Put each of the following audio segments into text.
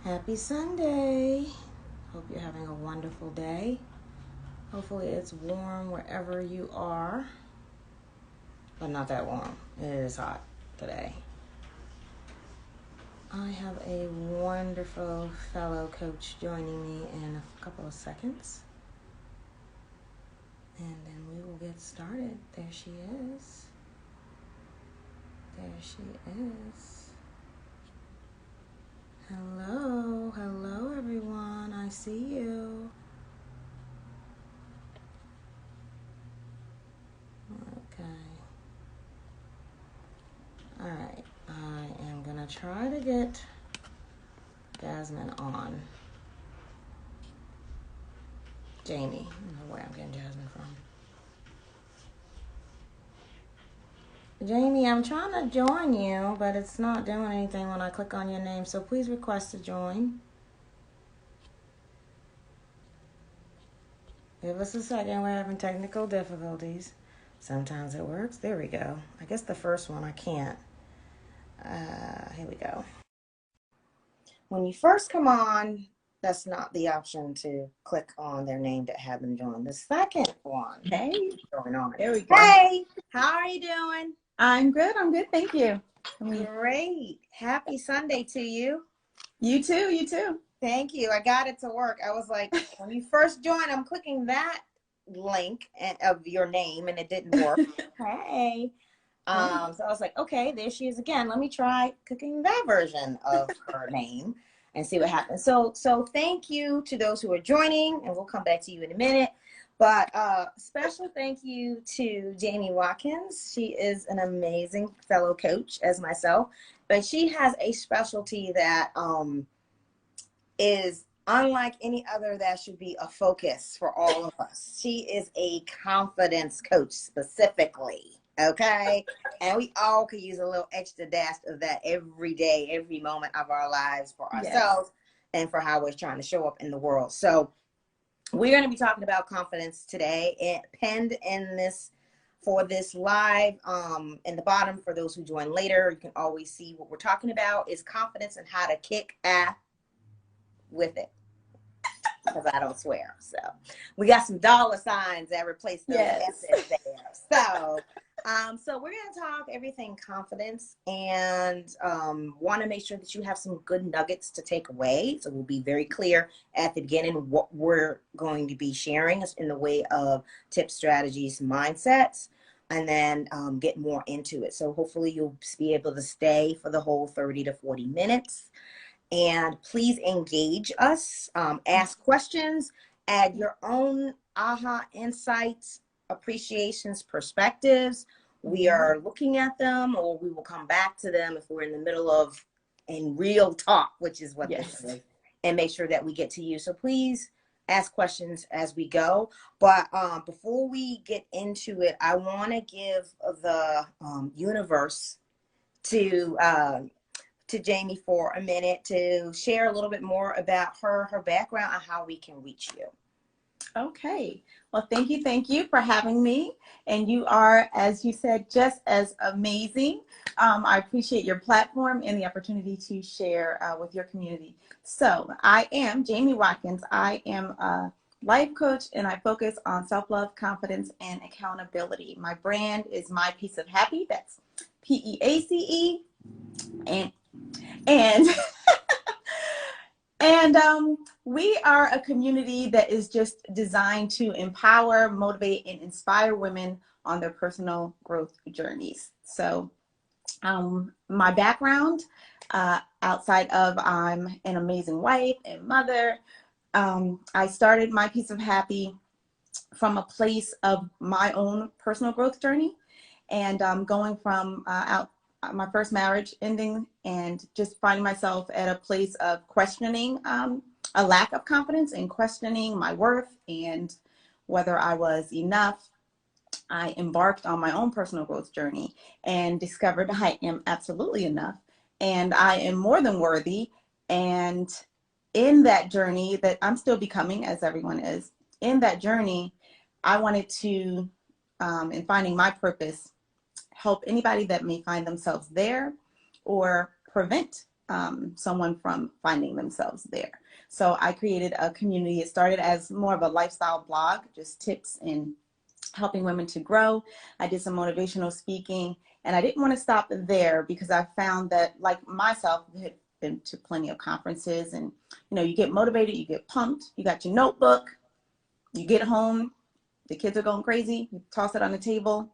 Happy Sunday. Hope you're having a wonderful day. Hopefully it's warm wherever you are, but not that warm. It is hot today. I have a wonderful fellow coach joining me in a couple of seconds. And then we will get started. There she is. There she is. Hello everyone. I see you. Okay. Alright. I am going to try to get Jasmine on. Jamie. I don't know where I'm getting Jasmine from. Jamie, I'm trying to join you, but it's not doing anything when I click on your name, so please request to join. Give us a second. We're having technical difficulties. Sometimes it works. There we go. I guess the first one I can't. Here we go. When you first come on, that's not the option to click on their name that have them join. The second one. Hey, Going on. there we go. Hey, how are you doing? I'm good. Thank you. Great. Happy Sunday to you. You too. Thank you. I got it to work. I was like, when you first join, I'm clicking that link of your name, and it didn't work. Hey. So I was like, okay, there she is again. Let me try clicking that version of her name and see what happens. So thank you to those who are joining, and we'll come back to you in a minute. But special thank you to Jamie Watkins. She is an amazing fellow coach as myself, but she has a specialty that is unlike any other that should be a focus for all of us. She is a confidence coach specifically. Okay. And we all could use a little extra dash of that every day, every moment of our lives for ourselves and for how we're trying to show up in the world. So we're going to be talking about confidence today, and penned in this for this live in the bottom for those who join later. You can always see what we're talking about is confidence and how to kick ass with it. Because I don't swear. So we got some dollar signs that replace those S's there. So we're going to talk everything confidence, and want to make sure that you have some good nuggets to take away. So we'll be very clear at the beginning what we're going to be sharing in the way of tips, strategies, mindsets, and then get more into it. So hopefully you'll be able to stay for the whole 30 to 40 minutes. And please engage us, ask questions, add your own aha insights, appreciations, perspectives. We are looking at them, or we will come back to them if we're in the middle of in real talk, which is what this is, and make sure that we get to you. So please ask questions as we go. But before we get into it, I want to give the universe to Jamie for a minute to share a little bit more about her background, and how we can reach you. Okay. Well, thank you for having me. And you are, as you said, just as amazing. I appreciate your platform and the opportunity to share with your community. So I am Jamie Watkins. I am a life coach, and I focus on self-love, confidence, and accountability. My brand is My Piece of Happy. That's PEACE. And we are a community that is just designed to empower, motivate, and inspire women on their personal growth journeys. So my background, outside of I'm an amazing wife and mother, I started My Piece of Happy from a place of my own personal growth journey, and going from my first marriage ending and just finding myself at a place of questioning a lack of confidence and questioning my worth and whether I was enough. I embarked on my own personal growth journey and discovered I am absolutely enough, and I am more than worthy. And in that journey that I'm still becoming, as everyone is, in that journey, I wanted to, in finding my purpose, help anybody that may find themselves there or prevent someone from finding themselves there. So I created a community. It started as more of a lifestyle blog, just tips and helping women to grow. I did some motivational speaking, and I didn't want to stop there because I found that, like myself, I had been to plenty of conferences, and you get motivated, you get pumped, you got your notebook, you get home, the kids are going crazy, you toss it on the table,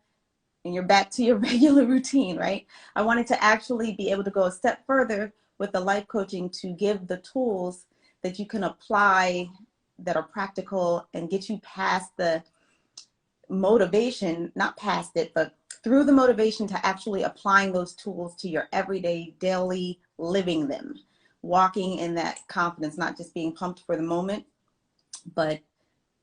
and you're back to your regular routine, right? I wanted to actually be able to go a step further with the life coaching to give the tools that you can apply that are practical and get you past the motivation, not past it, but through the motivation to actually applying those tools to your everyday, daily living them, walking in that confidence, not just being pumped for the moment, but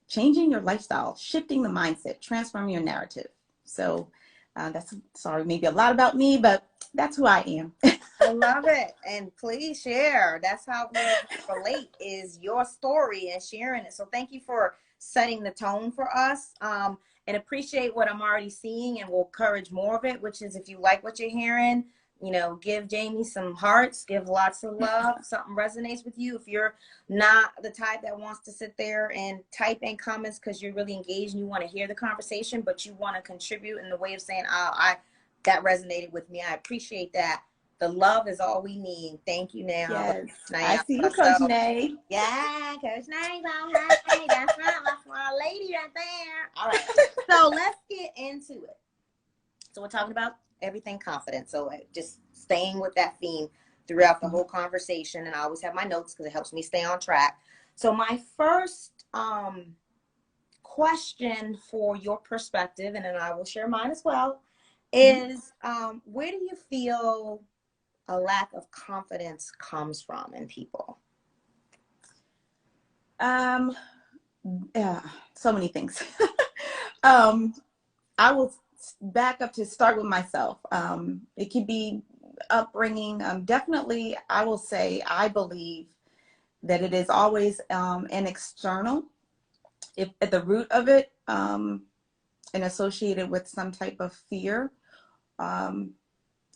changing your lifestyle, shifting the mindset, transforming your narrative. So that's, sorry, maybe a lot about me, but that's who I am. I love it. And please share. That's how we relate, is your story and sharing it. So thank you for setting the tone for us. And appreciate what I'm already seeing, and will encourage more of it, which is, if you like what you're hearing, give Jamie some hearts, give lots of love. Something resonates with you. If you're not the type that wants to sit there and type in comments because you're really engaged and you want to hear the conversation, but you want to contribute in the way of saying, oh, that resonated with me, I appreciate that. The love is all we need. Thank you now. Yes. I Now, see you, Coach Nay. yeah, Coach Nay. Hey, that's my lady right there. All right. So let's get into it. So we're talking about everything confidence. So just staying with that theme throughout the whole conversation. And I always have my notes because it helps me stay on track. So my first question for your perspective, and then I will share mine as well, is where do you feel a lack of confidence comes from in people? Yeah, so many things. I will back up to start with myself. It could be upbringing. Definitely, I will say I believe that it is always an external, if at the root of it, and associated with some type of fear.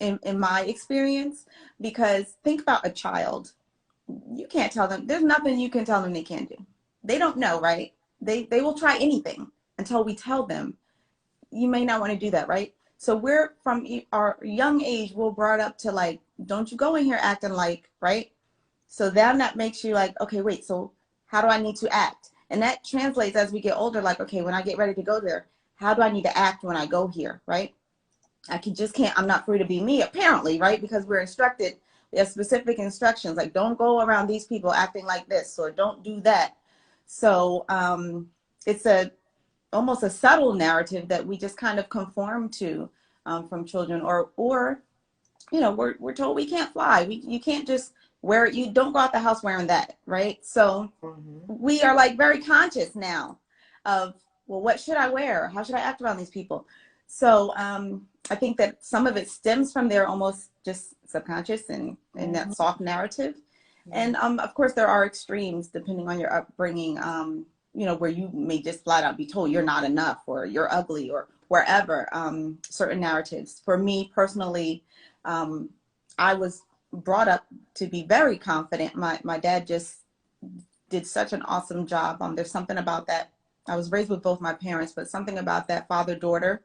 In my experience, because think about a child. You can't tell them, there's nothing you can tell them they can't do. They don't know, right? They will try anything until we tell them, you may not want to do that, right? So we're, from our young age, we're brought up to like, don't you go in here acting like, right? So then that makes you like, okay, wait, so how do I need to act? And that translates as we get older, like, okay, when I get ready to go there, how do I need to act when I go here, right? I'm not free to be me, apparently, right? Because we're instructed, we have specific instructions, like don't go around these people acting like this, or don't do that. So it's almost a subtle narrative that we just kind of conform to from children, or we're told we can't fly. You can't just you don't go out the house wearing that, right? So we are like very conscious now of, well, what should I wear? How should I act around these people? So I think that some of it stems from their almost just subconscious and that soft narrative. And of course, there are extremes depending on your upbringing, where you may just flat out be told you're not enough, or you're ugly, or wherever, certain narratives. For me personally, I was brought up to be very confident. My dad just did such an awesome job. There's something about that. I was raised with both my parents, but something about that father-daughter.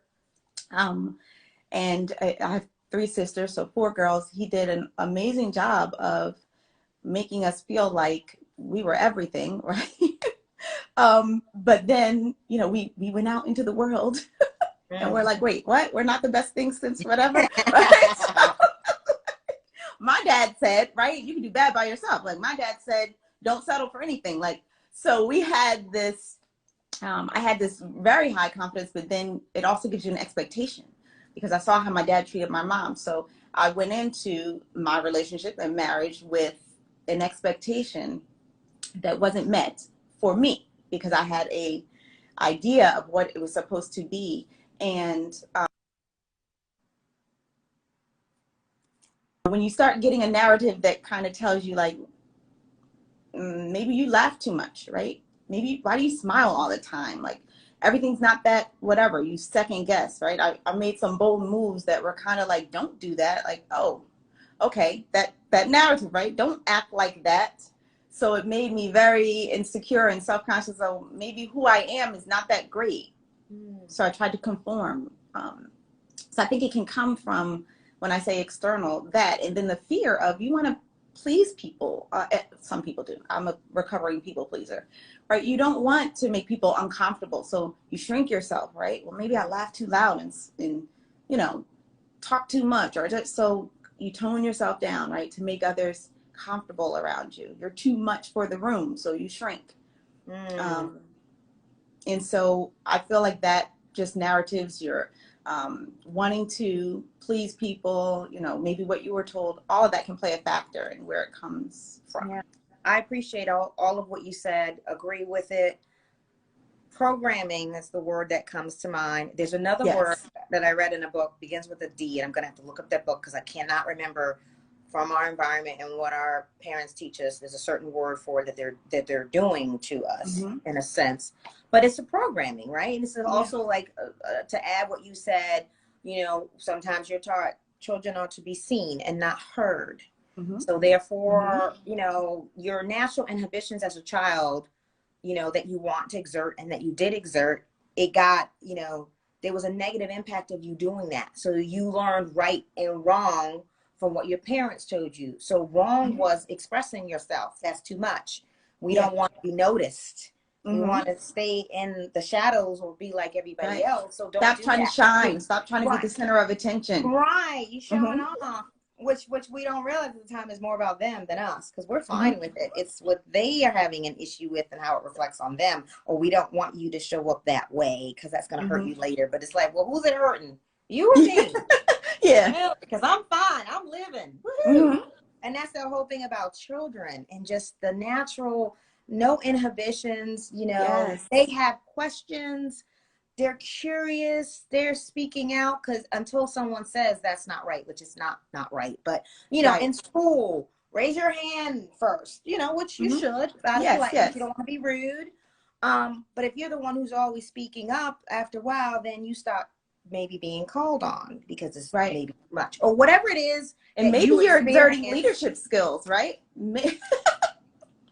And I have 3 sisters, so 4 girls. He did an amazing job of making us feel like we were everything, right? But then, we went out into the world and we're like, wait, what? We're not the best thing since whatever, right? So, my dad said, right, you can do bad by yourself. Like my dad said, don't settle for anything. Like, so we had this, I had this very high confidence, but then it also gives you an expectation, because I saw how my dad treated my mom. So I went into my relationship and marriage with an expectation that wasn't met for me, because I had a idea of what it was supposed to be. And when you start getting a narrative that kind of tells you like, maybe you laugh too much, right? Maybe, why do you smile all the time? Like everything's not that whatever, you second guess, right? I made some bold moves that were kind of like, don't do that. Like, oh, okay, that narrative, right? Don't act like that. So it made me very insecure and self-conscious. So maybe who I am is not that great. So I tried to conform. So I think it can come from, when I say external, that, and then the fear of, you want to please people. Some people do. I'm a recovering people pleaser, right? You don't want to make people uncomfortable, so you shrink yourself, right? Well, maybe I laugh too loud and you know, talk too much, or just, so you tone yourself down, right, to make others comfortable around you. You're too much for the room, so you shrink. And so I feel like that just narratives, you're wanting to please people, you know, maybe what you were told, all of that can play a factor in where it comes from. Yeah, I appreciate all of what you said. Agree with it. Programming is the word that comes to mind. There's another word Yes. that I read in a book, begins with a D, and I'm going to have to look up that book because I cannot remember from our environment and what our parents teach us. There's a certain word for it that they're doing to us in a sense, but it's a programming, right? And this is also like to add what you said. You know, sometimes you're taught children are to be seen and not heard. So therefore, you know, your natural inhibitions as a child, you know, that you want to exert and that you did exert, it got, you know, there was a negative impact of you doing that. So you learned right and wrong from what your parents told you. So wrong was expressing yourself. That's too much. We don't want to be noticed. We want to stay in the shadows or be like everybody else. So don't Stop do trying to that. shine. Stop trying to be the center of attention. Right. You showing off. Which we don't realize at the time is more about them than us, because we're fine with it. It's what they are having an issue with and how it reflects on them. Or we don't want you to show up that way because that's going to hurt you later. But it's like, well, who's it hurting? You or me? Yeah. Because I'm fine. I'm living. Woo-hoo. And that's the whole thing about children and just the natural, no inhibitions. You know, they have questions. They're curious, they're speaking out, because until someone says that's not right, which is not right, but you know, in school, raise your hand first, you know, which you should, out of politeness. You don't want to be rude, but if you're the one who's always speaking up, after a while, then you start maybe being called on because it's maybe much or whatever it is, and maybe you're exerting leadership skills, right?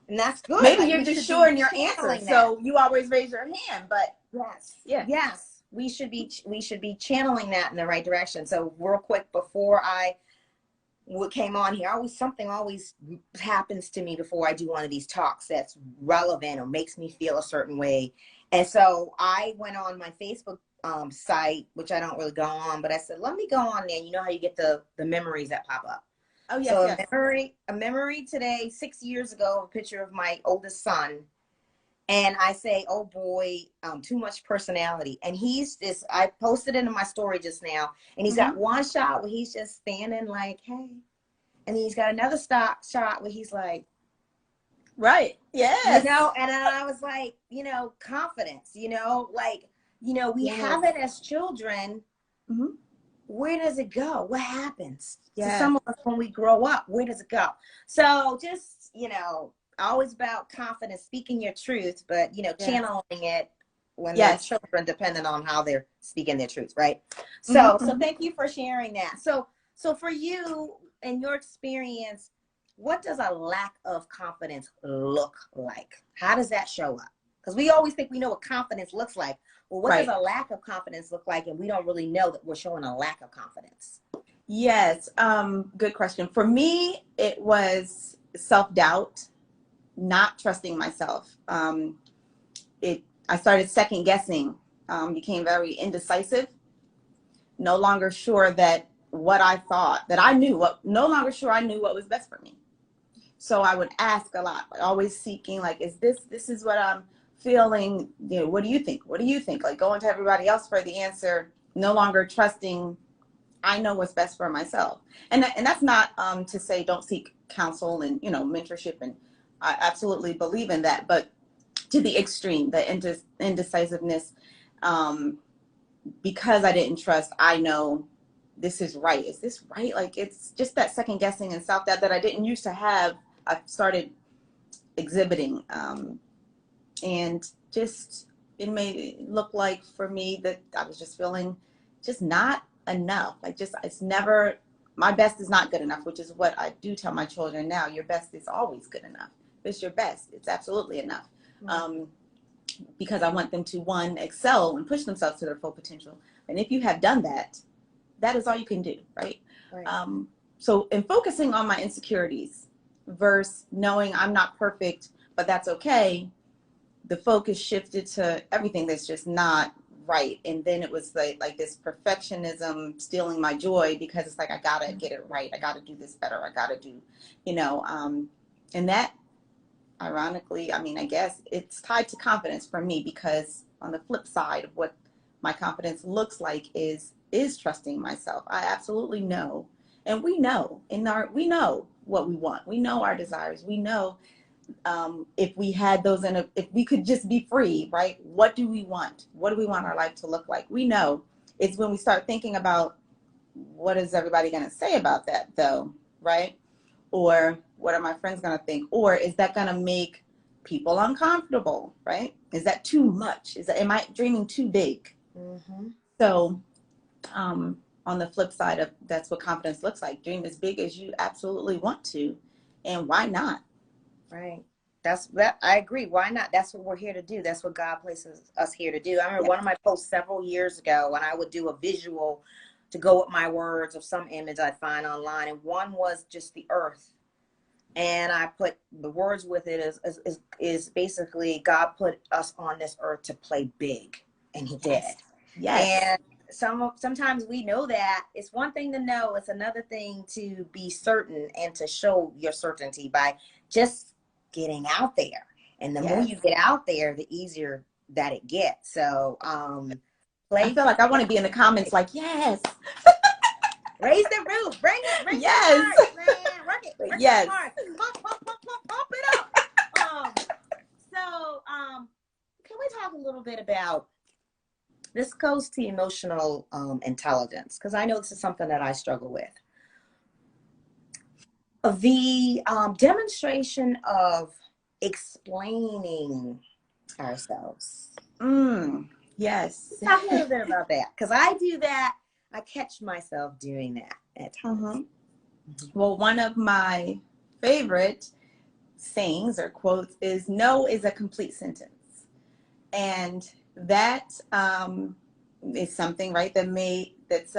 And that's good. Maybe you're just sure in your answer, so you always raise your hand. But yes, we should be channeling that in the right direction. So real quick before I came on here, something always happens to me before I do one of these talks that's relevant or makes me feel a certain way. And so I went on my Facebook site, which I don't really go on, but I said, let me go on there. You know how you get the memories that pop up. Oh, yes, so a memory today, 6 years ago, a picture of my oldest son. And I say, oh boy, too much personality. And I posted it in my story just now. And he's got one shot where he's just standing like, hey. And then he's got another shot where he's like, right. Yes. You know, and I was like, you know, confidence, you know, like, you know, we have it as children. Where does it go? What happens to some of us when we grow up? Where does it go? So just, you know, always about confidence, speaking your truth, but, you know, channeling it when they're children, depending on how they're speaking their truth, right? So, so thank you for sharing that. So for you and your experience, what does a lack of confidence look like? How does that show up? Because we always think we know what confidence looks like. Well, what does a lack of confidence look like? And we don't really know that we're showing a lack of confidence. Yes. Good question. For me, it was self-doubt, not trusting myself. I started second guessing, became very indecisive, no longer sure that what I thought, that I knew no longer sure I knew what was best for me. So I would ask a lot, always seeking, like, is this is what I'm feeling, you know, what do you think? What do you think? Like going to everybody else for the answer, no longer trusting I know what's best for myself. And that's not to say don't seek counsel and, you know, mentorship, and I absolutely believe in that, but to the extreme, the indecisiveness, because I didn't trust, I know this is right. Is this right? Like, it's just that second guessing and self-doubt that I didn't used to have. I started exhibiting, and just it made it look like for me that I was just feeling just not enough. Like, just it's never my best is not good enough, which is what I do tell my children now. Your best is always good enough. If it's your best, it's absolutely enough. Because I want them to, one, excel and push themselves to their full potential. And if you have done that, that is all you can do, right? So in focusing on my insecurities versus knowing I'm not perfect, but that's okay, the focus shifted to everything that's just not right. And then it was like this perfectionism stealing my joy, because it's like, I gotta get it right. I gotta do this better. I gotta do, and that, ironically, I mean, I guess it's tied to confidence for me, because on the flip side of what my confidence looks like is trusting myself. I absolutely know, and we know we know what we want. We know our desires. We know if we had those if we could just be free, right? What do we want? What do we want our life to look like? We know. It's when we start thinking about, what is everybody going to say about that though, right? Or what are my friends going to think? Or is that going to make people uncomfortable, right? Is that too much? Am I dreaming too big? So on the flip side of, that's what confidence looks like. Dream as big as you absolutely want to, and why not? Right. I agree. Why not? That's what we're here to do. That's what God places us here to do. I remember one of my posts several years ago when I would do a visual to go with my words of some image I'd find online. And one was just the earth. And I put the words with it is basically, God put us on this earth to play big. And he did. Yes. And sometimes we know that. It's one thing to know. It's another thing to be certain and to show your certainty by just getting out there. And the more you get out there, the easier that it gets. So I feel like I want to be in the comments like, yes. Raise the roof. Bring it. Yes. Heart, man. Work it. Yes. Pump it up. So can we talk a little bit about, this goes to emotional intelligence, because I know this is something that I struggle with. The demonstration of explaining ourselves. Yes. Let's talk a little bit about that, because I do that. I catch myself doing that at times. Well, one of my favorite sayings or quotes is, no is a complete sentence. And that is something, right, that's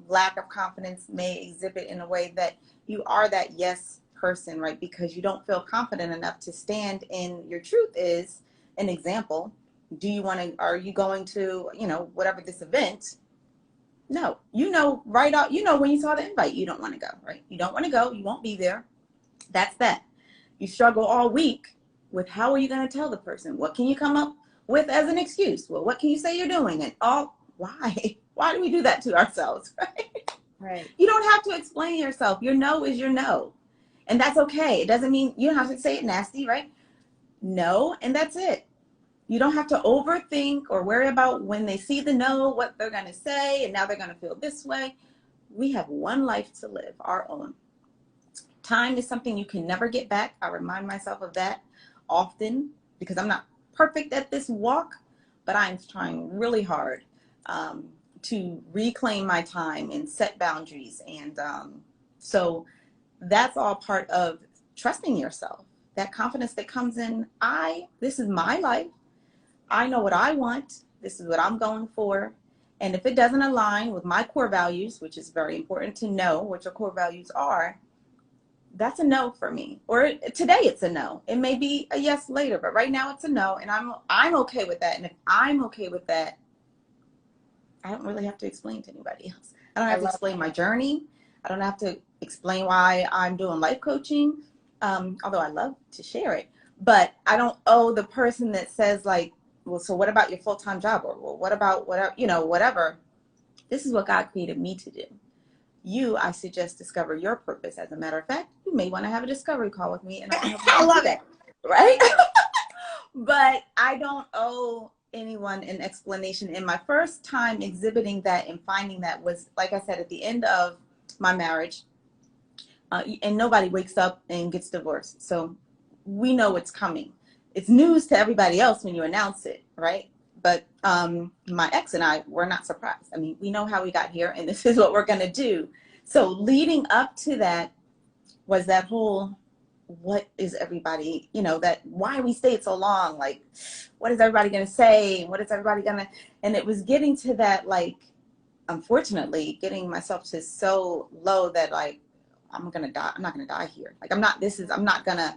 lack of confidence may exhibit in a way that you are that yes person, right, because you don't feel confident enough to stand in your truth. Is an example. Are you going to, whatever this event? No, right out, when you saw the invite, you don't want to go, right? You don't want to go. You won't be there. That's that. You struggle all week with, how are you going to tell the person? What can you come up with as an excuse? Well, what can you say you're doing? And why? Why do we do that to ourselves, right? Right. You don't have to explain yourself. Your no is your no. And that's okay. It doesn't mean you don't have to say it nasty, right? No, and that's it. You don't have to overthink or worry about when they see the no, what they're going to say, and now they're going to feel this way. We have one life to live, our own. Time is something you can never get back. I remind myself of that often, because I'm not perfect at this walk, but I'm trying really hard to reclaim my time and set boundaries. And so that's all part of trusting yourself. That confidence that comes in, this is my life. I know what I want. This is what I'm going for. And if it doesn't align with my core values, which is very important to know what your core values are, that's a no for me. Or today it's a no. It may be a yes later, but right now it's a no. And I'm okay with that. And if I'm okay with that, I don't really have to explain to anybody else. I don't have to explain my journey. I don't have to explain why I'm doing life coaching, although I love to share it. But I don't owe the person that says, like, well, so what about your full-time job? Or, well, what about whatever? This is what God created me to do. I suggest discover your purpose. As a matter of fact, you may want to have a discovery call with me. And I love it. Right? But I don't owe anyone an explanation. And my first time exhibiting that and finding that was, like I said, at the end of my marriage. And nobody wakes up and gets divorced. So we know it's coming. It's news to everybody else when you announce it, right? But my ex and I were not surprised. I mean, we know how we got here, and this is what we're going to do. So leading up to that was that whole, what is everybody, that why we stayed so long, like, what is everybody going to say? What is everybody going to, and it was getting to that, like, unfortunately, getting myself to so low that, like, I'm going to die. I'm not going to die here. Like, I'm not going to,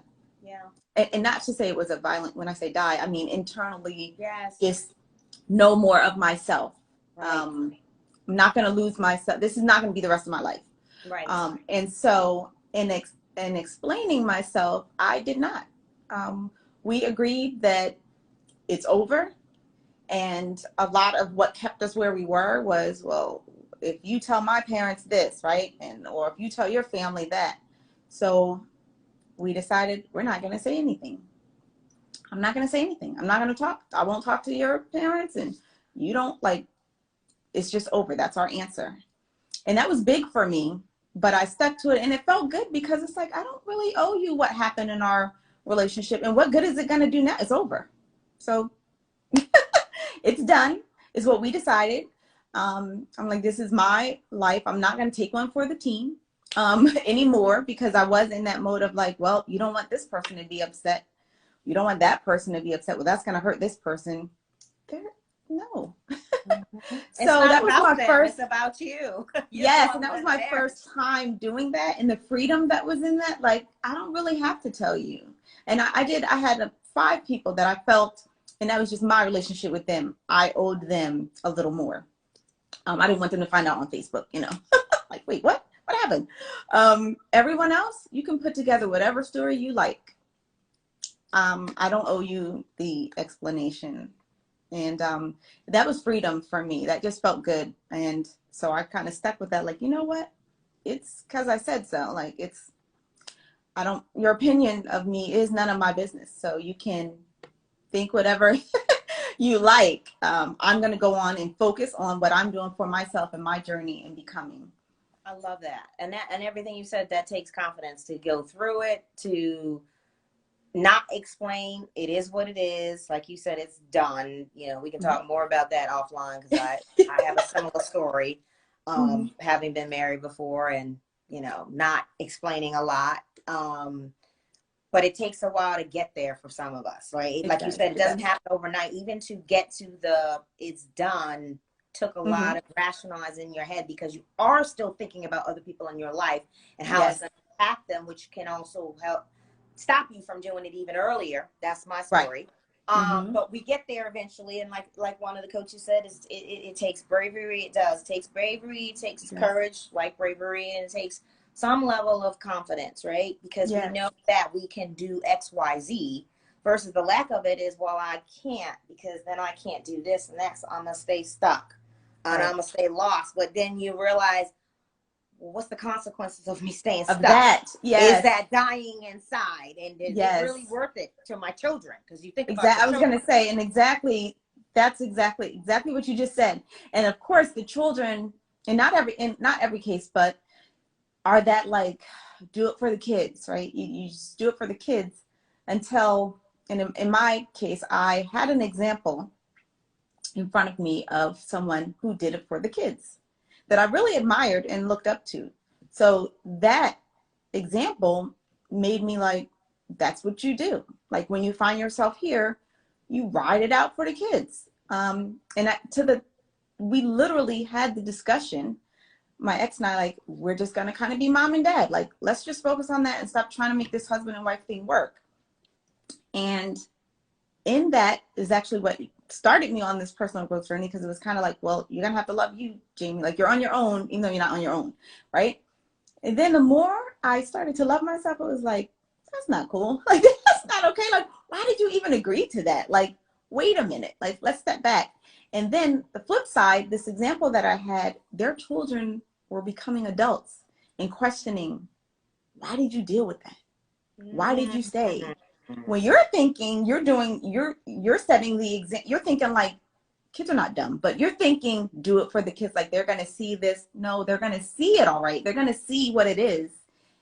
and not to say it was a violent, when I say die, I mean, internally, just no more of myself. Right. I'm not going to lose myself. This is not going to be the rest of my life. Right. And so in explaining myself, I did not. We agreed that it's over. And a lot of what kept us where we were was, well, if you tell my parents this, right? Or if you tell your family that. So we decided we're not going to say anything. I'm not going to say anything. I'm not going to talk. I won't talk to your parents, and you don't, like, it's just over. That's our answer. And that was big for me, but I stuck to it, and it felt good because it's like, I don't really owe you what happened in our relationship, and what good is it going to do now? It's over. So it's done, is what we decided. I'm like, this is my life. I'm not going to take one for the team anymore, because I was in that mode of like, well, you don't want this person to be upset. You don't want that person to be upset. Well, that's going to hurt this person. No. So that was my first. It's about you. Yes, and that was my first time doing that, and the freedom that was in that. Like, I don't really have to tell you. And I had 5 people that I felt, and that was just my relationship with them, I owed them a little more. I didn't want them to find out on Facebook, like, wait, what happened? Everyone else, you can put together whatever story you like. I don't owe you the explanation. And that was freedom for me. That just felt good. And so I kind of stuck with that. Like, you know what? It's because I said so. Like, your opinion of me is none of my business. So you can think whatever you like. I'm going to go on and focus on what I'm doing for myself and my journey and becoming. I love that. And everything you said, that takes confidence to go through it, to not explain. It is what it is. Like you said, it's done. We can talk more about that offline, because I have a similar story, having been married before, and not explaining a lot. But it takes a while to get there for some of us, right? Like you said, it doesn't happen overnight. Even to get to the it's done took a lot of rationalizing in your head, because you are still thinking about other people in your life and how it's going to impact them, which can also help stop you from doing it even earlier. That's my story. Right. But we get there eventually, and like one of the coaches said, it takes bravery. It does. It takes bravery. It takes courage, like bravery, and it takes some level of confidence, right? Because we know that we can do X, Y, Z, versus the lack of it is, well, I can't, because then I can't do this and that, so I'm going to stay stuck, and I'm going to stay lost. But then you realize, well, what's the consequences of me staying stuck? Of that, is that dying inside, and is it really worth it to my children? Because you think about I was going to say, and that's exactly what you just said. And of course, the children, and not every case, but are that, like, do it for the kids, right? You just do it for the kids until, and in my case, I had an example in front of me of someone who did it for the kids that I really admired and looked up to. So that example made me like, that's what you do. Like, when you find yourself here, you ride it out for the kids. We literally had the discussion, my ex and I, like, we're just going to kind of be mom and dad. Like, let's just focus on that and stop trying to make this husband and wife thing work. And in that is actually what started me on this personal growth journey, because it was kind of like, well, you're going to have to love you, Jamie. Like, you're on your own, even though you're not on your own, right? And then the more I started to love myself, it was like, that's not cool. Like, that's not okay. Like, why did you even agree to that? Like, wait a minute. Like, let's step back. And then the flip side, this example that I had, their children were becoming adults and questioning, why did you deal with that? Why did you stay? When you're thinking, you're setting the example, you're thinking like, kids are not dumb, but you're thinking, do it for the kids. Like, they're going to see this. No, they're going to see it all right. They're going to see what it is.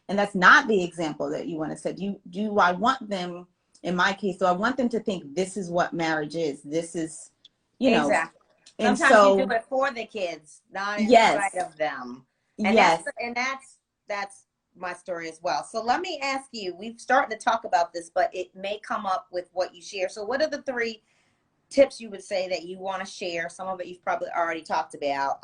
And that's not the example that you want to set. Do I want them, in my case, do I want them to think this is what marriage is? This is, Exactly. And sometimes you do it for the kids, not in spite of them. And Yes. that's my story as well. So let me ask you, we've started to talk about this, but it may come up with what you share. So what are the 3 tips you would say that you want to share? Some of it you've probably already talked about,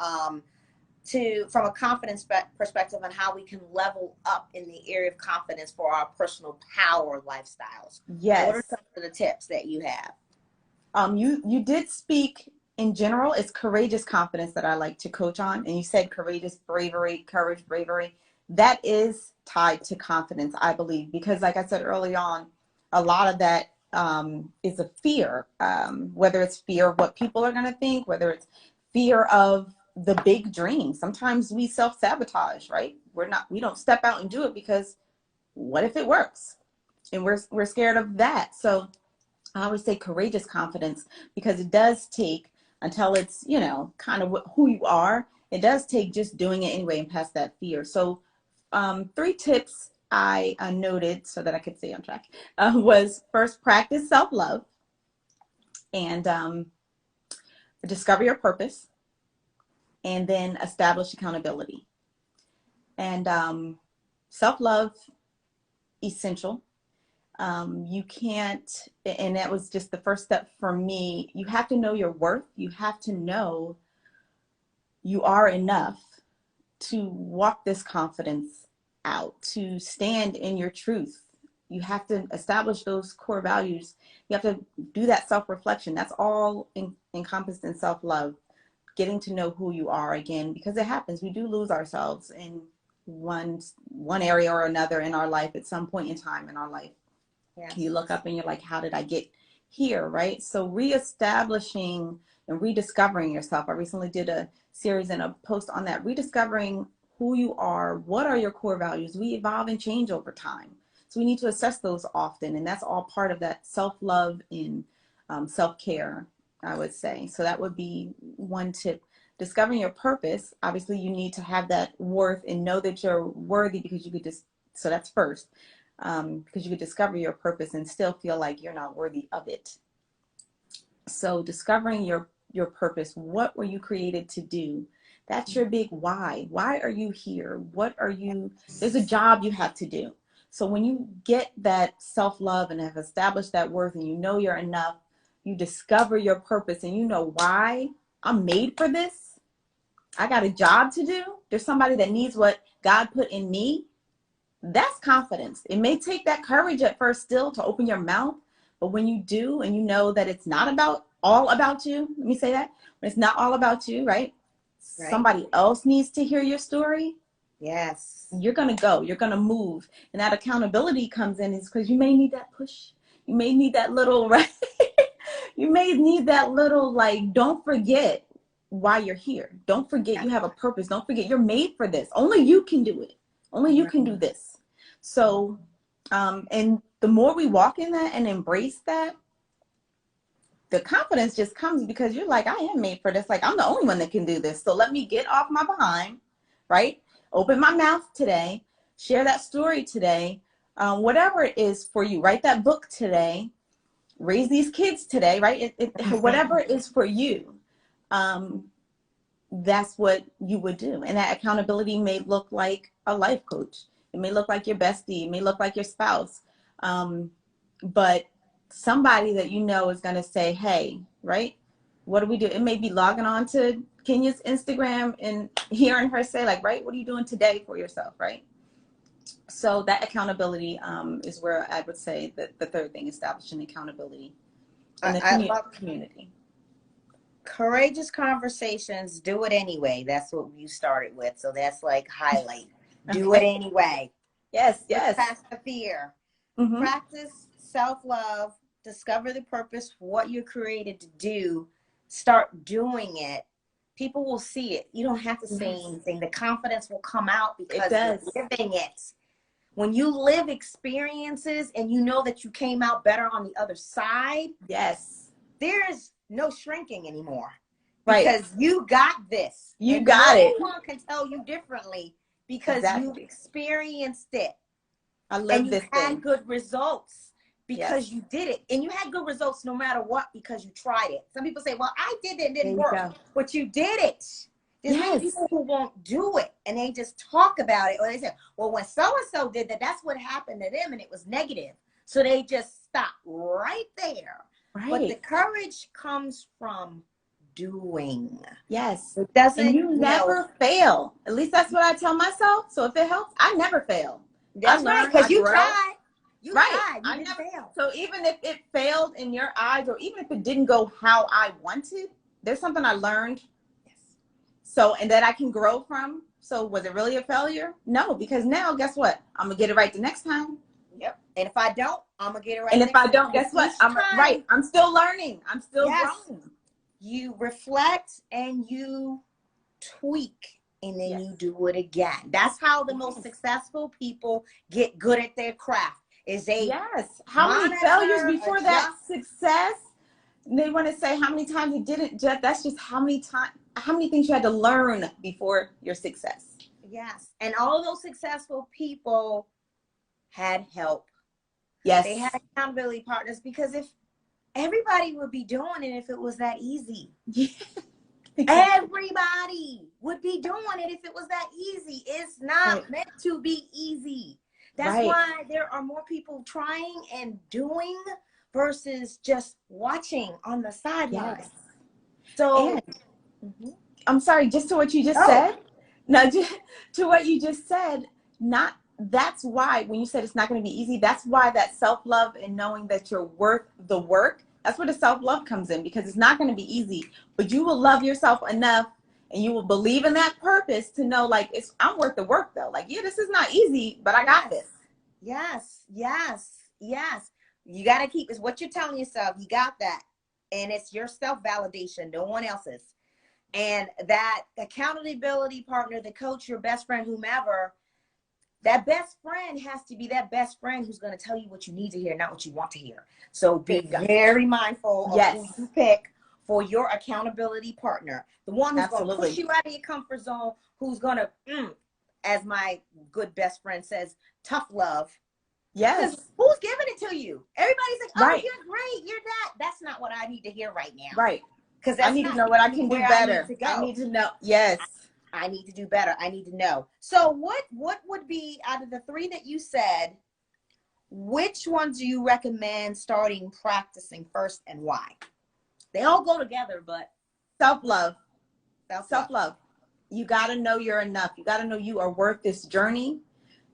from a confidence perspective, on how we can level up in the area of confidence for our personal power lifestyles. Yes. So what are some of the tips that you have? You did speak in general. It's courageous confidence that I like to coach on. And you said courageous bravery, courage, bravery. That is tied to confidence, I believe, because like I said early on, a lot of that is a fear, whether it's fear of what people are going to think, whether it's fear of the big dream. Sometimes we self-sabotage, right? We don't step out and do it because what if it works? And we're scared of that. So I always say courageous confidence, because it does take, until it's, kind of who you are, it does take just doing it anyway and past that fear. So 3 tips I noted so that I could stay on track was, first, practice self-love, and discover your purpose, and then establish accountability. And self-love, essential. You can't, and that was just the first step for me. You have to know your worth. You have to know you are enough to walk this confidence out, to stand in your truth. You have to establish those core values. You have to do that self-reflection. That's all encompassed in self-love. Getting to know who you are again, because it happens. We do lose ourselves in one area or another in our life at some point in time in our life. Yes. You look up and you're like, how did I get here, right? So reestablishing and rediscovering yourself. I recently did a series and a post on that, rediscovering who you are. What are your core values? We evolve and change over time. So we need to assess those often. And that's all part of that self-love and self-care, I would say. So that would be one tip. Discovering your purpose. Obviously, you need to have that worth and know that you're worthy, because you could just, so that's first. Because you could discover your purpose and still feel like you're not worthy of it. So discovering your purpose. What were you created to do? That's your big why. Why are you here? There's a job you have to do. So when you get that self-love and have established that worth, and you know you're enough, you discover your purpose and you know why. I'm made for this. I got a job to do. There's somebody that needs what God put in me. That's confidence. It may take that courage at first still to open your mouth, but when you do and you know that it's not all about you, let me say that, when it's not all about you, right? Somebody else needs to hear your story. Yes. You're going to move. And that accountability comes in, is because you may need that push. You may need that little, right? You may need that little, like, don't forget why you're here. Don't forget you have a purpose. Don't forget you're made for this. Only you can do it. Only you can do this. So, and the more we walk in that and embrace that, the confidence just comes, because you're like, I am made for this. Like, I'm the only one that can do this. So let me get off my behind, right? Open my mouth today, share that story today, whatever it is for you. Write that book today, raise these kids today, right? Whatever it is for you, that's what you would do. And that accountability may look like a life coach. It may look like your bestie. It may look like your spouse. But somebody that you know is going to say, hey, right? What do we do? It may be logging on to Kenya's Instagram and hearing her say, like, right, what are you doing today for yourself, right? So that accountability is where I would say that the third thing, establishing accountability in the community. Courageous conversations, do it anyway. That's what you started with. So that's like highlight. Do it anyway. Yes. Past the fear. Mm-hmm. Practice self-love. Discover the purpose, what you're created to do. Start doing it. People will see it. You don't have to say anything. The confidence will come out because you're living it. When you live experiences and you know that you came out better on the other side, yes, there's no shrinking anymore. Because you got this. You got it. No one can tell you differently because you've experienced it. I love this. And you had good results because you did it. And you had good results no matter what because you tried it. Some people say, well, I did it, it didn't work. But you did it. There's many people who won't do it, and they just talk about it, or they say, well, when so-and-so did that, that's what happened to them, and it was negative. So they just stop right there. Right. But the courage comes from doing. Yes. It doesn't, and you never fail. At least that's what I tell myself. So if it helps, I never fail. That's right, because you tried. You tried. You I didn't never fail. So even if it failed in your eyes, or even if it didn't go how I wanted, there's something I learned. Yes. So, and that I can grow from. So was it really a failure? No, because now guess what? I'm gonna get it right the next time. Yep. And if I don't, I'm gonna get it right. And if I don't, guess what? I'm right. I'm still learning. I'm still growing. You reflect and you tweak, and then you do it again. That's how the most successful people get good at their craft. Is they how many failures before that success? They want to say how many times you didn't. That's just how many things you had to learn before your success. Yes, and all those successful people had help. Yes, they had accountability partners, because if everybody would be doing it if it was that easy. Everybody would be doing it if it was that easy. It's not meant to be easy. That's why there are more people trying and doing versus just watching on the sidelines. So, I'm sorry, just to what you just said. No, to what you just said. That's why when you said it's not going to be easy, that's why that self-love and knowing that you're worth the work, that's where the self-love comes in, because it's not going to be easy, but you will love yourself enough and you will believe in that purpose to know, like, I'm worth the work though. Like, this is not easy, but I got this. Yes. You got to keep, it's what you're telling yourself. You got that. And it's your self-validation, no one else's. And that accountability partner, the coach, your best friend, whomever, that best friend has to be that best friend who's going to tell you what you need to hear, not what you want to hear. So be very mindful of who you pick for your accountability partner. The one who's going to push you out of your comfort zone, who's going to, as my good best friend says, tough love. Yes. Who's giving it to you? Everybody's like, oh, you're great. You're not. That's not what I need to hear right now. Right. Because I need to know what I can do better. I need to know. Yes. I need to do better. I need to know. So what would be, out of the three that you said, which ones do you recommend starting practicing first, and why? They all go together, but self-love. Self-love. You got to know you're enough. You got to know you are worth this journey.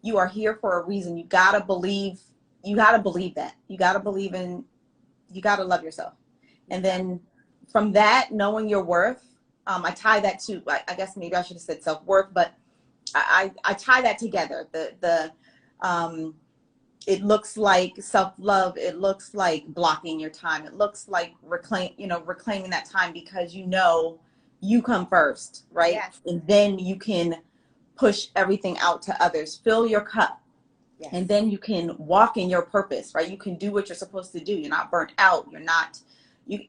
You are here for a reason. You got to believe that. You got to believe in, you got to love yourself. And then from that, knowing your worth, I tie that to, I guess maybe I should have said self-worth, but I tie that together. It looks like self-love. It looks like blocking your time. It looks like reclaiming that time, because you come first, right? Yes. And then you can push everything out to others. Fill your cup. Yes. And then you can walk in your purpose, right? You can do what you're supposed to do. You're not burnt out.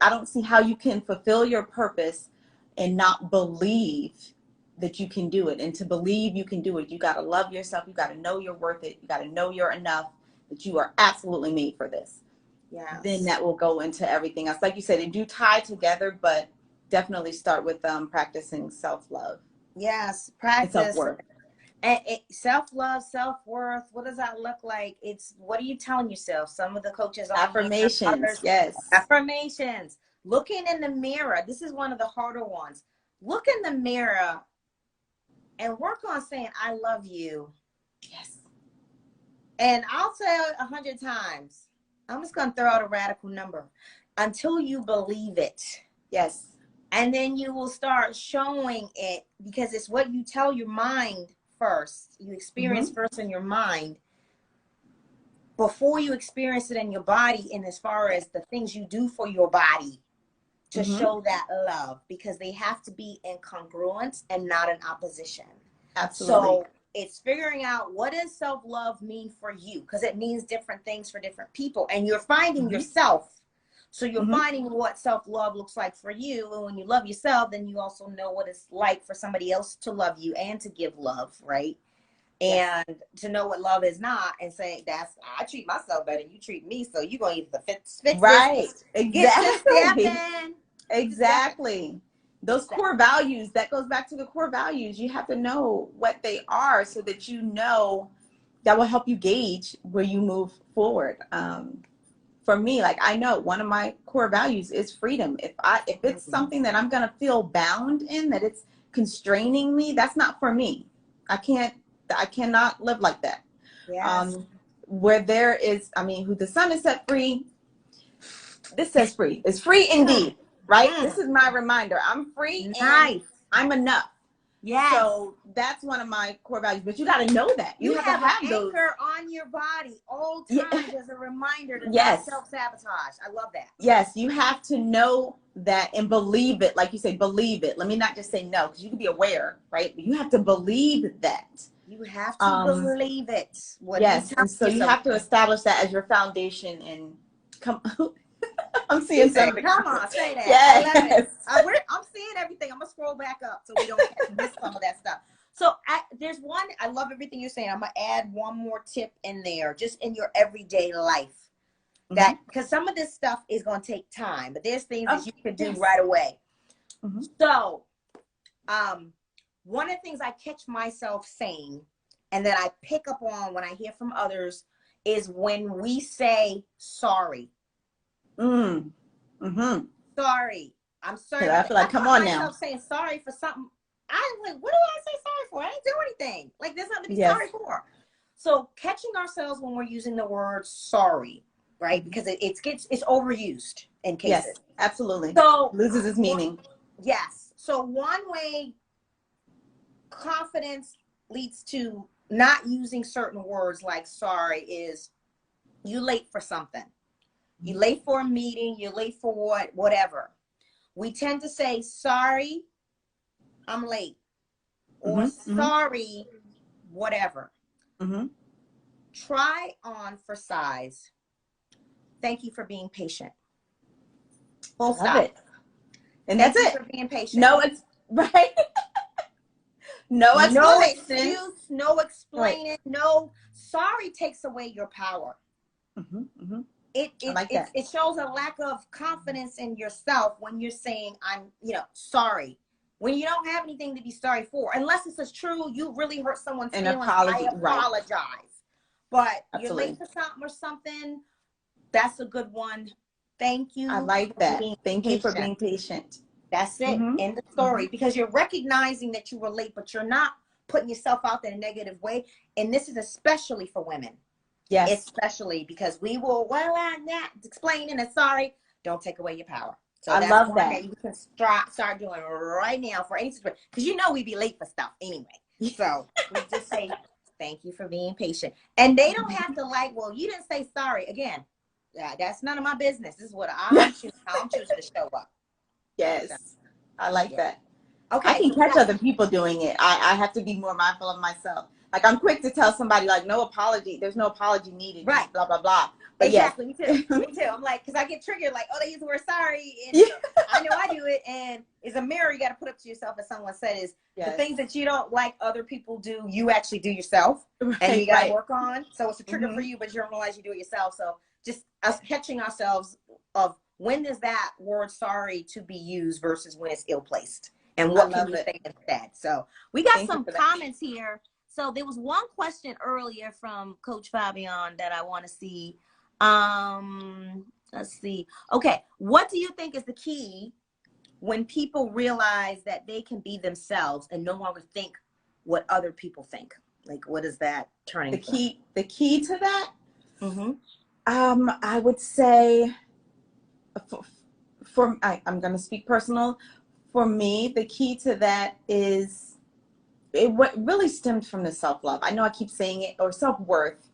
I don't see how you can fulfill your purpose and not believe that you can do it. And to believe you can do it, you got to love yourself. You got to know you're worth it. You got to know you're enough, that you are absolutely made for this. Yeah. Then that will go into everything else. Like you said, they do tie together, but definitely start with practicing self-love. Yes, practice. Self-worth. And self-love, self-worth, what does that look like? It's, what are you telling yourself? Some of the coaches are affirmations. Yes. Affirmations. Looking in the mirror. This is one of the harder ones. Look in the mirror and work on saying, I love you. Yes. And I'll say 100 times. I'm just going to throw out a radical number until you believe it. Yes. And then you will start showing it, because it's what you tell your mind first. You experience first in your mind before you experience it in your body, and as far as the things you do for your body to show that love, because they have to be in congruence and not in opposition. Absolutely. So it's figuring out, what does self-love mean for you? Because it means different things for different people, and you're finding yourself. So you're finding what self-love looks like for you. And when you love yourself, then you also know what it's like for somebody else to love you and to give love, right? Yes. And to know what love is not, and say, I treat myself better than you treat me, so you're going to fix right. this. Exactly. Get exactly. those core values, that goes back to the core values. You have to know what they are so that you know that will help you gauge where you move forward. For me, like, I know one of my core values is freedom. If it's something that I'm going to feel bound in, that it's constraining me, that's not for me. I cannot live like that. Yes. Where there is, I mean, who the sun is set free, this says free. It's free indeed, right? This is my reminder. I'm free and I'm enough. Yes. So that's one of my core values. But you got to know that. You have to have an those anchor on your body all times as a reminder to Yes. not self-sabotage. I love that. Yes, you have to know that and believe it. Like you say, believe it. Let me not just say no, because you can be aware, right? But you have to believe that. You have to believe it. Yes, and so you have to establish that as your foundation. And come, I'm seeing something. Come on, say that. Yes. I love it. I'm seeing everything. I'm gonna scroll back up so we don't miss some of that stuff. So there's one. I love everything you're saying. I'm gonna add one more tip in there, just in your everyday life. That because some of this stuff is gonna take time, but there's things that you can do right away. So, one of the things I catch myself saying, and that I pick up on when I hear from others, is when we say sorry. Sorry. I'm sorry. I feel like, come on now. Saying sorry for something. I'm like, what do I say sorry for? I didn't do anything. Like, there's nothing to be sorry for. So catching ourselves when we're using the word sorry, right? Because it's overused in cases. Yes, absolutely. So loses its meaning. Yes. So one way confidence leads to not using certain words like sorry is you late for something. You late for a meeting, you're late for whatever. We tend to say, sorry, I'm late. Or sorry, whatever. Try on for size. Thank you for being patient. Full stop. And that's it. For being patient. No, it's right. No explanation. No excuse, no explaining, no. Sorry takes away your power. It shows a lack of confidence in yourself when you're saying I'm, sorry. When you don't have anything to be sorry for, unless it's just true, you really hurt someone's feelings. I apologize. But you're late for something or something. That's a good one. Thank you. I like that. Thank you for being patient. That's it. End the story. Because you're recognizing that you were late, but you're not putting yourself out there in a negative way. And this is especially for women. Yes. Especially because we will, I'm not explaining and sorry. Don't take away your power. So I love that. You can start doing right now for any situation. Because we'd be late for stuff anyway. So we just say, thank you for being patient. And they don't have to you didn't say sorry. Again, that's none of my business. This is what I'm choosing to show up. Yes. I like that. Okay. I can catch other people doing it. I have to be more mindful of myself. Like, I'm quick to tell somebody, like, no apology. There's no apology needed. Right. Blah, blah, blah. But exactly. Me too. Me too. I'm like, because I get triggered, like, they use the word sorry. And I know I do it. And it's a mirror you got to put up to yourself, as someone said, is the things that you don't like other people do, you actually do yourself. And you got to work on. So it's a trigger for you, but you don't realize you do it yourself. So just us catching ourselves of when is that word sorry to be used versus when it's ill-placed. And what can you say instead? So we got some comments here. So there was one question earlier from Coach Fabian that I want to see. Let's see. Okay. What do you think is the key when people realize that they can be themselves and no longer think what other people think? Like, what is that turning point? The key to that? I would say I'm going to speak personal. For me, the key to that is what really stemmed from the self-love. I know I keep saying it, or self-worth.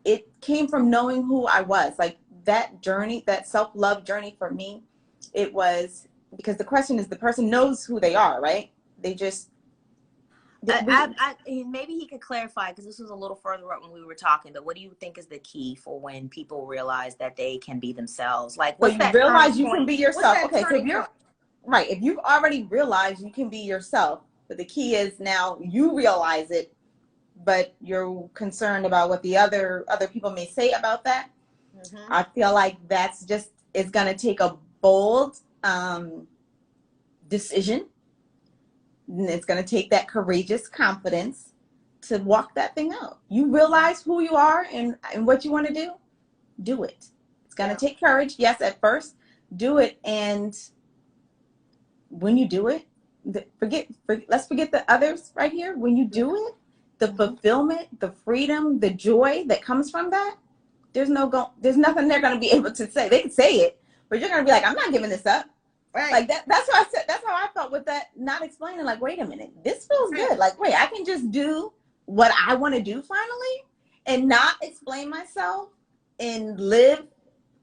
It came from knowing who I was. Like, that journey, that self-love journey for me, it was because the question is, the person knows who they are, right? They just maybe he could clarify, because this was a little further up when we were talking, but what do you think is the key for when people realize that they can be themselves? Like, what's that? Realize you can be yourself. Okay, so if you've already realized you can be yourself, but the key is now you realize it, but you're concerned about what the other people may say about that. I feel like that's just, it's going to take a bold decision. And it's going to take that courageous confidence to walk that thing out. You realize who you are and what you want to do it. It's going to take courage. Yes, at first, do it. And when you do it, let's forget the others right here. When you do it, the fulfillment, the freedom, the joy that comes from that, there's nothing they're going to be able to say. They can say it, but you're going to be like, I'm not giving this up. Right. Like that's what I said. That's how I felt with that, not explaining, like, wait a minute, this feels good. Like, wait, I can just do what I want to do finally and not explain myself and live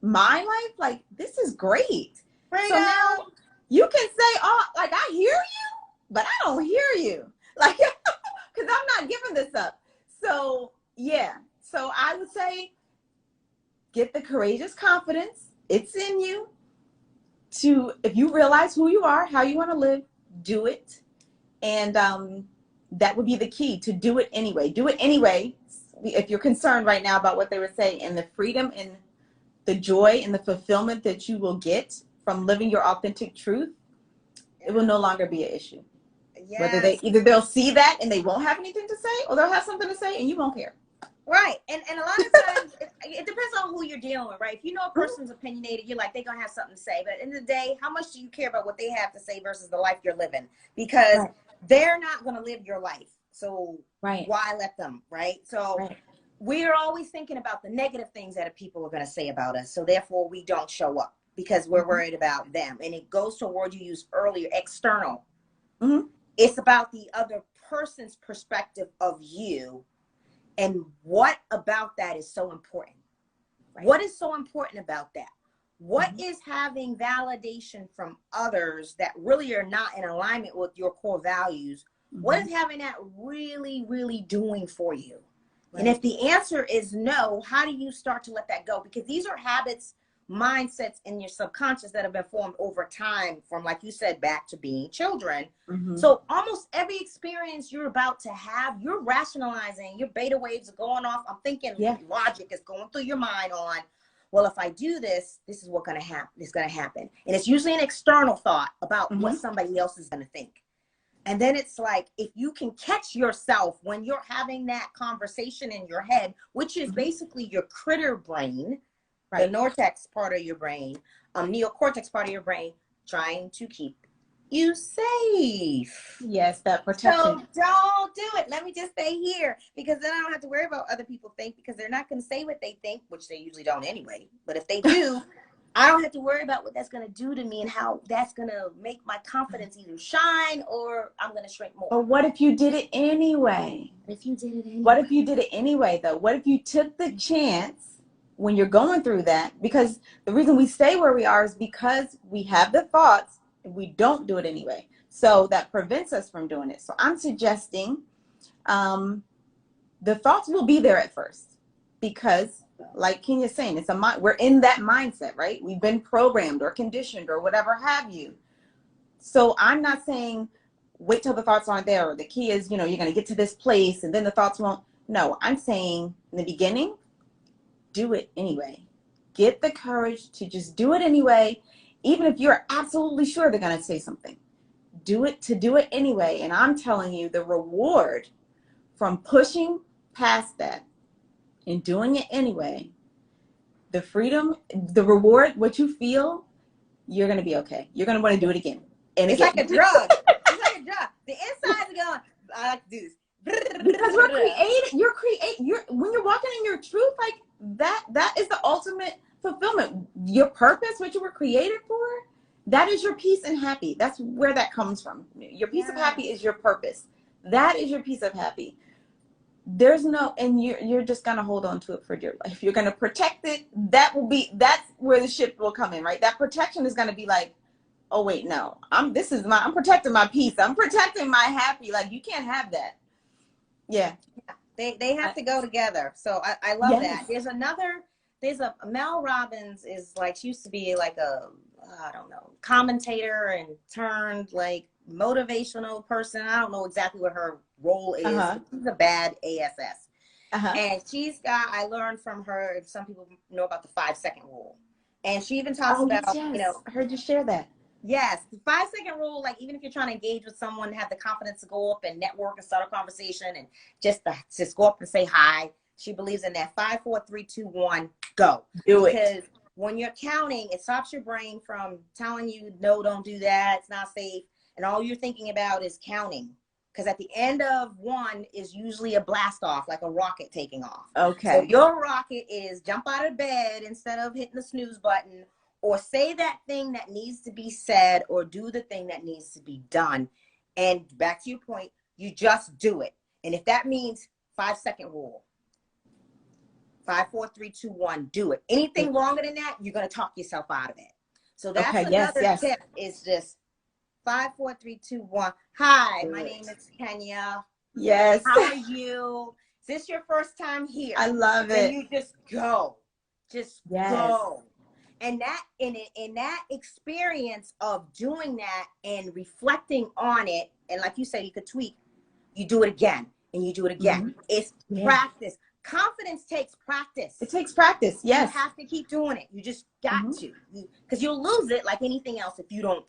my life. Like, this is great. Right. So now you can say, oh, like, I hear you, but I don't hear you. Like, because I'm not giving this up. So, yeah. So I would say get the courageous confidence. It's in you. If you realize who you are, how you want to live, do it. And that would be the key, to do it anyway. Do it anyway. If you're concerned right now about what they were saying, and the freedom and the joy and the fulfillment that you will get from living your authentic truth, it will no longer be an issue. Yes. Whether they'll see that and they won't have anything to say, or they'll have something to say and you won't care. Right. And a lot of times it depends on who you're dealing with, right? If you know a person's opinionated, you're like, they're going to have something to say. But at the end of the day, how much do you care about what they have to say versus the life you're living? Because they're not going to live your life. So why let them, right? So we're always thinking about the negative things that people are going to say about us. So therefore, we don't show up because we're worried about them. And it goes to a word you used earlier, external. It's about the other person's perspective of you. And what about that is so important? What is so important about that? What is having validation from others that really are not in alignment with your core values? What is having that really, really doing for you? And if the answer is no, how do you start to let that go? Because these are habits, mindsets in your subconscious that have been formed over time from, like you said, back to being children. So almost every experience you're about to have, you're rationalizing, your beta waves are going off. I'm thinking logic is going through your mind on, well, if I do this, this is what's going to happen. It's going to happen. And it's usually an external thought about what somebody else is going to think. And then it's like, if you can catch yourself when you're having that conversation in your head, which is basically your critter brain, the cortex part of your brain, neocortex part of your brain, trying to keep you safe. Yes, that protection. So don't do it. Let me just stay here, because then I don't have to worry about what other people think, because they're not going to say what they think, which they usually don't anyway. But if they do, I don't have to worry about what that's going to do to me and how that's going to make my confidence either shine or I'm going to shrink more. But what if you did it anyway? If you did it anyway. What if you did it anyway, though? What if you took the chance when you're going through that? Because the reason we stay where we are is because we have the thoughts and we don't do it anyway. So that prevents us from doing it. So I'm suggesting the thoughts will be there at first, because like Kenya's saying, it's we're in that mindset, right? We've been programmed or conditioned or whatever have you. So I'm not saying wait till the thoughts aren't there, or the key is, you're going to get to this place and then the thoughts won't. No, I'm saying in the beginning, do it anyway. Get the courage to just do it anyway, even if you're absolutely sure they're going to say something. Do it anyway. And I'm telling you, the reward from pushing past that and doing it anyway, the freedom, the reward, what you feel, you're going to be okay. You're going to want to do it again. And it's like a drug. It's like a drug. The insides are going, I like to do this. Because when you're walking in your truth, like that is the ultimate fulfillment. Your purpose, what you were created for, that is your peace and happy. That's where that comes from. Your piece of happy is your purpose. That is your piece of happy. There's no, and you're just gonna hold on to it for your life. You're gonna protect it. That's where the shift will come in, right? That protection is gonna be like, oh wait, no, I'm protecting my peace. I'm protecting my happy. Like, you can't have that. Yeah. They have to go together. So I love that. There's a Mel Robbins is like, she used to be like a, I don't know, commentator and turned like motivational person. I don't know exactly what her role is. She's a bad ASS. And I learned from her, some people know about the 5-second rule. And she even talks about, I heard you share that. Yes, the 5 second rule, like even if you're trying to engage with someone, have the confidence to go up and network and start a conversation and just go up and say hi. She believes in that 5, 4, 3, 2, 1, go. Do it. Because when you're counting, it stops your brain from telling you, no, don't do that. It's not safe. And all you're thinking about is counting. Because at the end of one is usually a blast off, like a rocket taking off. Okay. So your rocket is jump out of bed instead of hitting the snooze button, or say that thing that needs to be said, or do the thing that needs to be done. And back to your point, you just do it. And if that means 5 second rule, 5, 4, 3, 2, 1, do it. Anything longer than that, you're going to talk yourself out of it. So that's another tip is just 5, 4, 3, 2, 1. Hi, my name is Kenya. Yes. How are you? Is this your first time here? I love it. And you just go. Just go. And that in that experience of doing that and reflecting on it, and like you said, you could tweak, you do it again and you do it again. Mm-hmm. It's practice. Confidence takes practice. It takes practice. Yes. You have to keep doing it. You just got to, because you'll lose it like anything else if you don't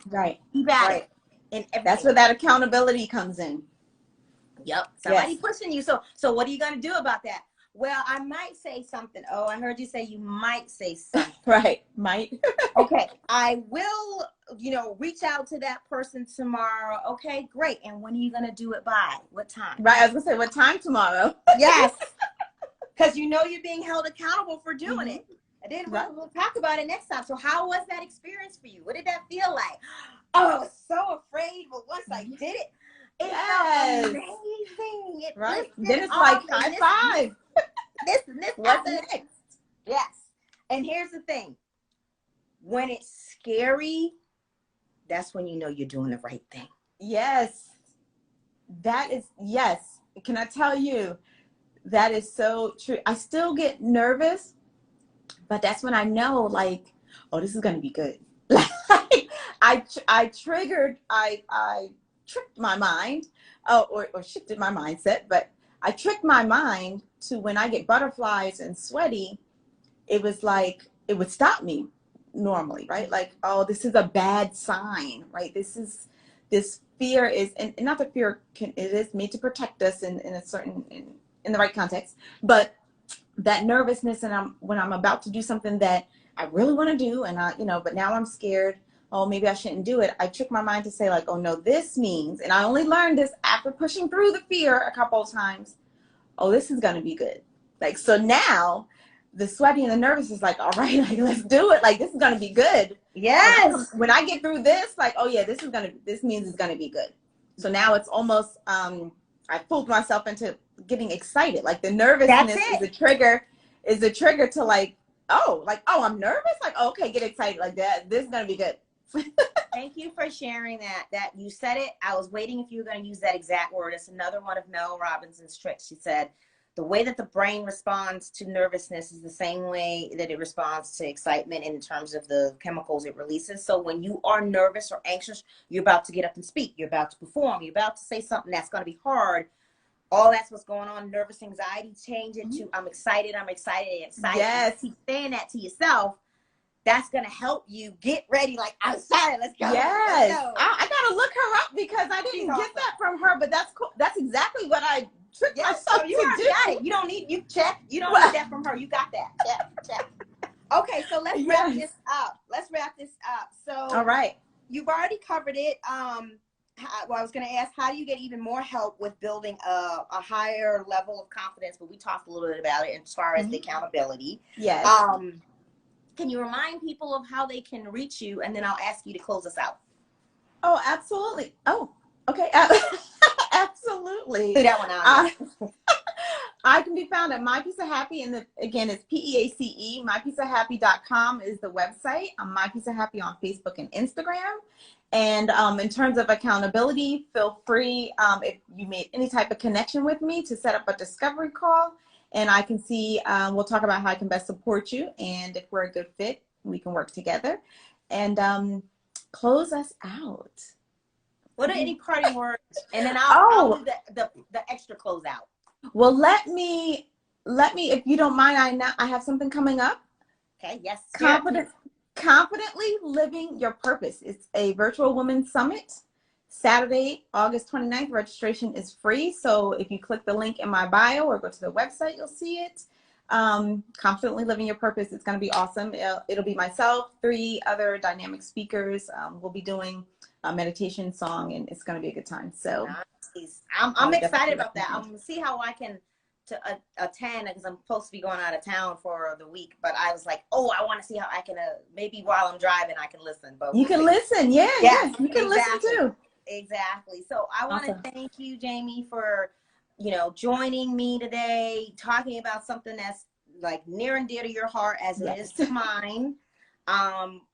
keep at it. And that's where that accountability comes in. Yep. Somebody pushing you. So what are you going to do about that? Well, I might say something. Oh, I heard you say you might say something. Right. Might. Okay. I will, reach out to that person tomorrow. Okay, great. And when are you going to do it by? What time? Right. I was going to say, what time tomorrow? Yes. Because you're being held accountable for doing it. And then we'll talk about it next time. So how was that experience for you? What did that feel like? Oh, I was so afraid. But once I did it, it felt amazing. Then it's like high five. This what's next? Yes. And here's the thing. When it's scary, that's when you know you're doing the right thing. Yes. Yes. Can I tell you, that is so true. I still get nervous, but that's when I know, like, oh, this is going to be good. I tricked my mind, or shifted my mindset, but I tricked my mind to, when I get butterflies and sweaty, it was like, it would stop me normally, right? Like, oh, this is a bad sign, right? This fear is, and not that fear it is made to protect us in a certain, in the right context, but that nervousness, and when I'm about to do something that I really want to do, and but now I'm scared, oh, maybe I shouldn't do it. I trick my mind to say, like, oh no, this means, and I only learned this after pushing through the fear a couple of times, oh, this is going to be good. Like, so now the sweaty and the nervous is like, all right, like, let's do it. Like, this is going to be good. Yes. When I get through this, like, oh yeah, this means it's going to be good. So now it's almost, I pulled myself into getting excited. Like, the nervousness is a trigger to like, oh, I'm nervous. Like, oh, okay, get excited like that. This is going to be good. Thank you for sharing that you said it. I was waiting if you were going to use that exact word. It's another one of Mel Robinson's tricks. She said, the way that the brain responds to nervousness is the same way that it responds to excitement in terms of the chemicals it releases. So when you are nervous or anxious, you're about to get up and speak. You're about to perform. You're about to say something that's going to be hard. All that's what's going on. Nervous anxiety, change it to I'm excited. Yes. Keep saying that to yourself. That's going to help you get ready. Like, I'm excited. Let's go. Yes. Let's go. I got to look her up because I didn't get that from her, but that's cool. That's exactly what I tricked myself to do. Got it. You don't need that from her. You got that. Check. Okay, so let's wrap this up. So, all right. You've already covered it. I was going to ask, how do you get even more help with building a higher level of confidence? But we talked a little bit about it as far as the accountability. Yes. Can you remind people of how they can reach you? And then I'll ask you to close us out. Oh, absolutely. Oh, okay. Absolutely. Do that one out. I can be found at My Piece of Happy, and again, it's PEACE. MyPieceofHappy.com is the website. I'm My Piece of Happy on Facebook and Instagram. And in terms of accountability, feel free, if you made any type of connection with me, to set up a discovery call, and I can see, we'll talk about how I can best support you, and if we're a good fit, we can work together. And close us out. What are any parting words? And then I'll do the extra close out. Well, let me, if you don't mind, I have something coming up. Okay. Yes. Confidently Living Your Purpose. It's a virtual women's summit. Saturday, August 29th. Registration is free. So if you click the link in my bio or go to the website, you'll see it. Confidently Living Your Purpose. It's going to be awesome. It'll be myself, 3 other dynamic speakers. We'll be doing a meditation song, and it's going to be a good time. So nice. I'm excited about that. I'm going to see how I can attend, because I'm supposed to be going out of town for the week, but I was like, oh, I want to see how I can maybe while I'm driving I can listen. But you can listen. Yeah, you can listen too. Exactly. So I want to thank you, Jamie, for joining me today, talking about something that's like near and dear to your heart as it is to mine.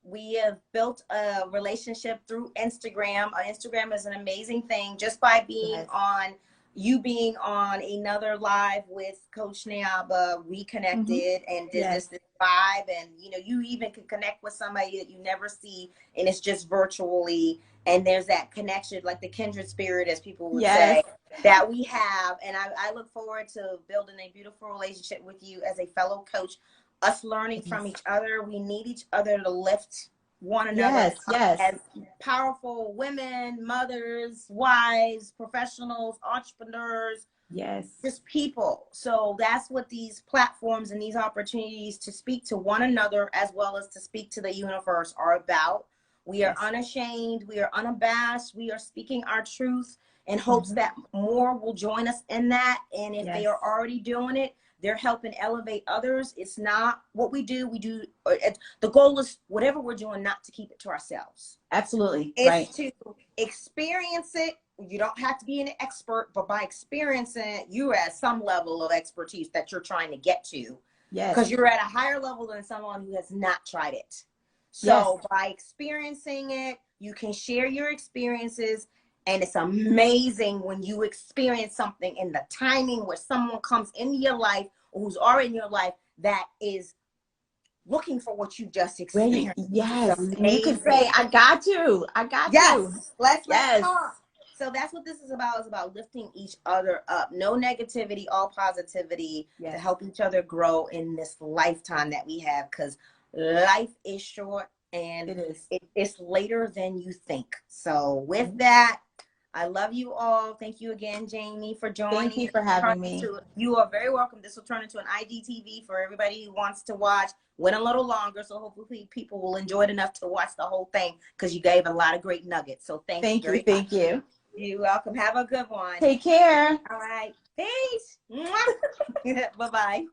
We have built a relationship through Instagram. Instagram is an amazing thing. Just by being on another live with Coach Niaba, we connected and did this vibe, and you even can connect with somebody that you never see, and it's just virtually, and there's that connection, like the kindred spirit, as people would say, that we have. And I look forward to building a beautiful relationship with you as a fellow coach, us learning from each other. We need each other to lift one another as powerful women, mothers, wives, professionals, entrepreneurs, just people. So that's what these platforms and these opportunities to speak to one another as well as to speak to the universe are about. We are unashamed, we are unabashed, we are speaking our truth in hopes that more will join us in that. And if they are already doing it, they're helping elevate others. It's not what we do. The goal is whatever we're doing, not to keep it to ourselves. Absolutely. It's to experience it. You don't have to be an expert, but by experiencing it, you're at some level of expertise that you're trying to get to. Because you're at a higher level than someone who has not tried it. So by experiencing it, you can share your experiences. And it's amazing when you experience something in the timing where someone comes into your life, or who's already in your life, that is looking for what you just experienced. And you can say, I got you. Let's talk. So that's what this is about. It's about lifting each other up. No negativity, all positivity, to help each other grow in this lifetime that we have, because life is short and it's later than you think. So with that, I love you all. Thank you again, Jamie, for joining. Thank you for having me. You are very welcome. This will turn into an IGTV for everybody who wants to watch. Went a little longer, so hopefully people will enjoy it enough to watch the whole thing, because you gave a lot of great nuggets. So thank you. Thank you. You're welcome. Have a good one. Take care. All right. Peace. Bye-bye.